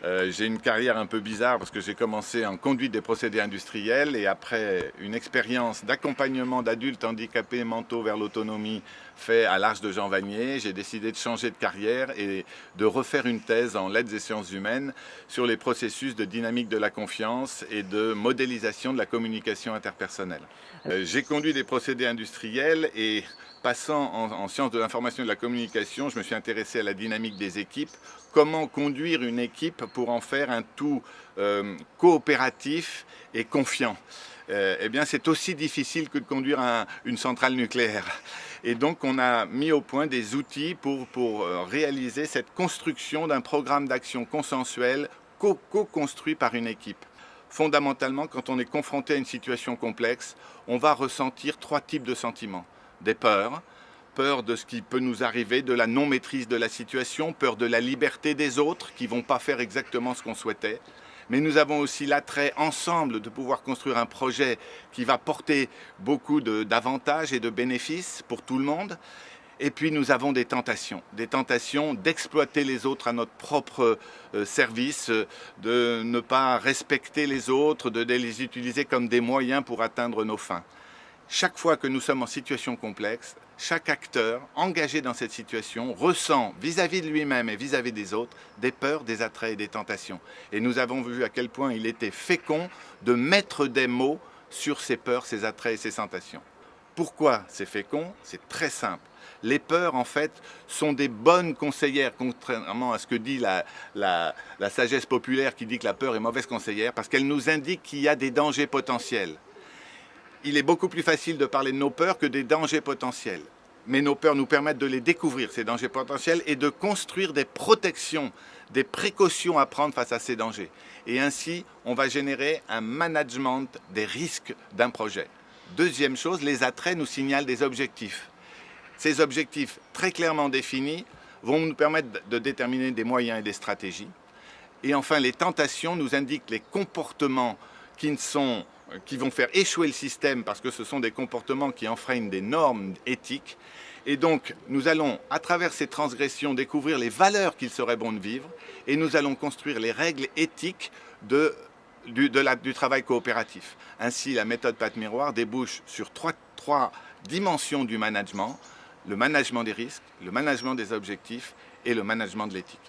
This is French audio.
J'ai une carrière un peu bizarre parce que j'ai commencé en conduite des procédés industriels et après une expérience d'accompagnement d'adultes handicapés mentaux vers l'autonomie fait à l'Arche de Jean Vanier, j'ai décidé de changer de carrière et de refaire une thèse en lettres et sciences humaines sur les processus de dynamique de la confiance et de modélisation de la communication interpersonnelle. J'ai conduit des procédés industriels et passant en sciences de l'information et de la communication, je me suis intéressé à la dynamique des équipes. Comment conduire une équipe pour en faire un tout coopératif et confiant. Eh bien, c'est aussi difficile que de conduire une centrale nucléaire. Et donc, on a mis au point des outils pour réaliser cette construction d'un programme d'action consensuel co-construit par une équipe. Fondamentalement, quand on est confronté à une situation complexe, on va ressentir 3 types de sentiments. Des peurs, peur de ce qui peut nous arriver, de la non-maîtrise de la situation, peur de la liberté des autres qui ne vont pas faire exactement ce qu'on souhaitait. Mais nous avons aussi l'attrait ensemble de pouvoir construire un projet qui va porter beaucoup d'avantages et de bénéfices pour tout le monde. Et puis nous avons des tentations d'exploiter les autres à notre propre service, de ne pas respecter les autres, de les utiliser comme des moyens pour atteindre nos fins. Chaque fois que nous sommes en situation complexe, chaque acteur engagé dans cette situation ressent vis-à-vis de lui-même et vis-à-vis des autres des peurs, des attraits et des tentations. Et nous avons vu à quel point il était fécond de mettre des mots sur ces peurs, ces attraits et ces tentations. Pourquoi c'est fécond? C'est très simple. Les peurs, en fait, sont des bonnes conseillères, contrairement à ce que dit la sagesse populaire qui dit que la peur est mauvaise conseillère, parce qu'elle nous indique qu'il y a des dangers potentiels. Il est beaucoup plus facile de parler de nos peurs que des dangers potentiels. Mais nos peurs nous permettent de les découvrir, ces dangers potentiels, et de construire des protections, des précautions à prendre face à ces dangers. Et ainsi, on va générer un management des risques d'un projet. Deuxième chose, les attraits nous signalent des objectifs. Ces objectifs très clairement définis vont nous permettre de déterminer des moyens et des stratégies. Et enfin, les tentations nous indiquent les comportements qui vont faire échouer le système parce que ce sont des comportements qui enfreignent des normes éthiques. Et donc, nous allons, à travers ces transgressions, découvrir les valeurs qu'il serait bon de vivre et nous allons construire les règles éthiques du travail coopératif. Ainsi, la méthode Patte-Miroir débouche sur trois dimensions du management: le management des risques, le management des objectifs et le management de l'éthique.